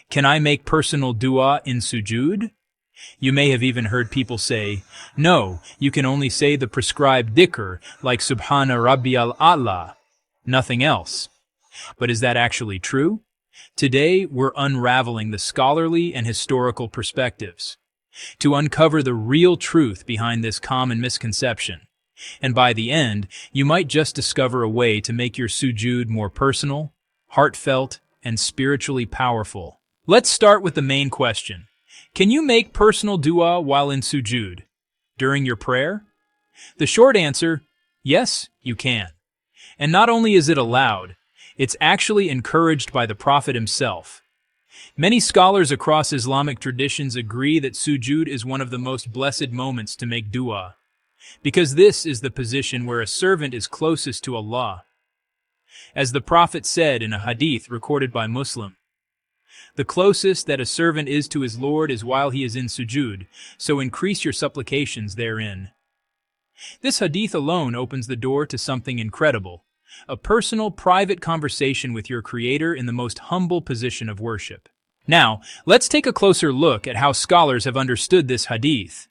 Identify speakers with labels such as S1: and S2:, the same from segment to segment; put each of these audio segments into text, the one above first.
S1: Can I make personal dua in sujood? You may have even heard people say, no, you can only say the prescribed dhikr, like Subhana Rabbiyal A, nothing else. But is that actually true? Today, we're unraveling the scholarly and historical perspectives to uncover the real truth behind this common misconception. And by the end, you might just discover a way to make your sujood more personal, heartfelt, and spiritually powerful. Let's start with the main question. Can you make personal dua while in sujood, during your prayer? The short answer, yes, you can. And not only is it allowed, it's actually encouraged by the Prophet himself. Many scholars across Islamic traditions agree that sujood is one of the most blessed moments to make dua, because this is the position where a servant is closest to Allah. As the Prophet said in a hadith recorded by Muslim, the closest that a servant is to his Lord is while he is in sujood, so increase your supplications therein. This hadith alone opens the door to something incredible, a personal, private conversation with your Creator in the most humble position of worship. Now, let's take a closer look at how scholars have understood this hadith.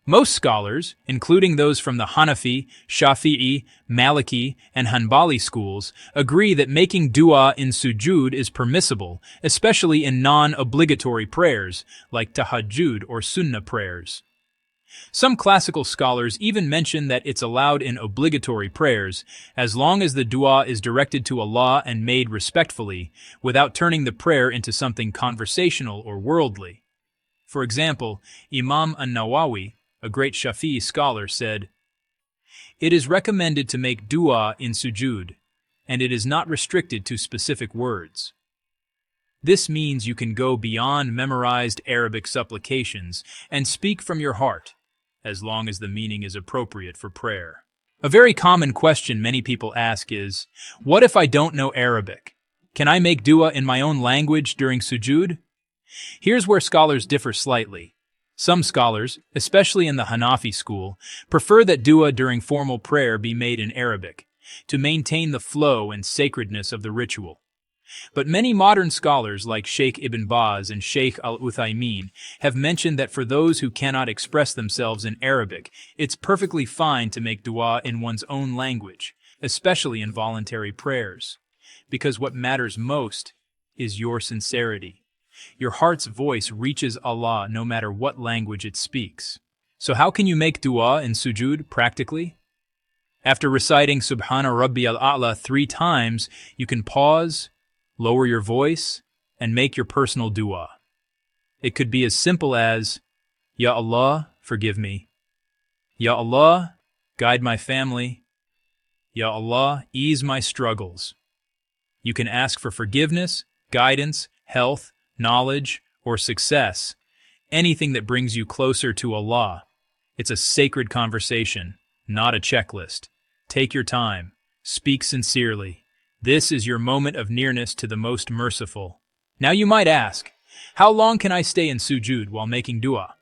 S1: Most scholars, including those from the Hanafi, Shafi'i, Maliki, and Hanbali schools, agree that making dua in sujood is permissible, especially in non-obligatory prayers, like tahajjud or sunnah prayers. Some classical scholars even mention that it's allowed in obligatory prayers, as long as the dua is directed to Allah and made respectfully, without turning the prayer into something conversational or worldly. For example, Imam an-Nawawi, a great Shafi'i scholar, said, "It is recommended to make dua in sujood, and it is not restricted to specific words." This means you can go beyond memorized Arabic supplications and speak from your heart, as long as the meaning is appropriate for prayer. A very common question many people ask is, what if I don't know Arabic? Can I make dua in my own language during sujood? Here's where scholars differ slightly. Some scholars, especially in the Hanafi school, prefer that dua during formal prayer be made in Arabic, to maintain the flow and sacredness of the ritual. But many modern scholars like Sheikh Ibn Baz and Sheikh al-Uthaymin have mentioned that for those who cannot express themselves in Arabic, it's perfectly fine to make dua in one's own language, especially in voluntary prayers, because what matters most is your sincerity. Your heart's voice reaches Allah no matter what language it speaks. So how can you make dua in sujood practically? After reciting Subhana Rabbiyal A 3 times, you can pause, lower your voice, and make your personal dua. It could be as simple as, Ya Allah, forgive me. Ya Allah, guide my family. Ya Allah, ease my struggles. You can ask for forgiveness, guidance, health, knowledge, or success, anything that brings you closer to Allah. It's a sacred conversation, not a checklist. Take your time. Speak sincerely. This is your moment of nearness to the most merciful. Now you might ask, how long can I stay in sujood while making dua?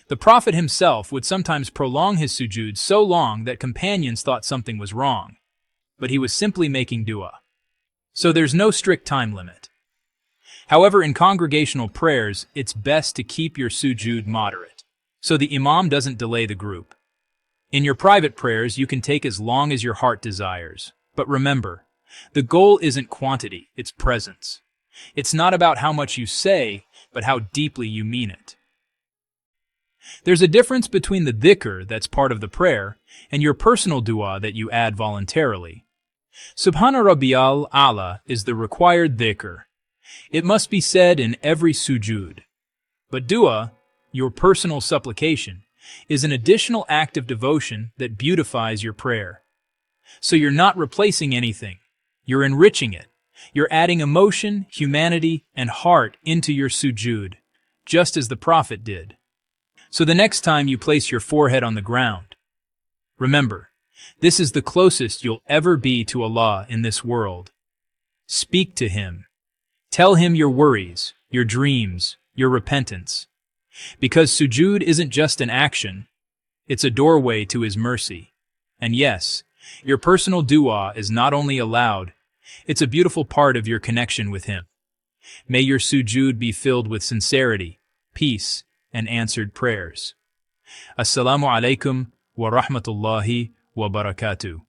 S1: The Prophet himself would sometimes prolong his sujood so long that companions thought something was wrong, but he was simply making dua. So there's no strict time limit. However, in congregational prayers, it's best to keep your sujood moderate, so the imam doesn't delay the group. In your private prayers, you can take as long as your heart desires. But remember, the goal isn't quantity, it's presence. It's not about how much you say, but how deeply you mean it. There's a difference between the dhikr that's part of the prayer and your personal dua that you add voluntarily. Subhana Rabbiyal A is the required dhikr. It must be said in every sujood. But dua, your personal supplication, is an additional act of devotion that beautifies your prayer. So you're not replacing anything. You're enriching it. You're adding emotion, humanity, and heart into your sujood, just as the Prophet did. So the next time you place your forehead on the ground, remember, this is the closest you'll ever be to Allah in this world. Speak to Him. Tell Him your worries, your dreams, your repentance. Because sujood isn't just an action, it's a doorway to His mercy. And yes, your personal dua is not only allowed, it's a beautiful part of your connection with Him. May your sujood be filled with sincerity, peace, and answered prayers. Assalamu alaikum wa rahmatullahi wa barakatuh.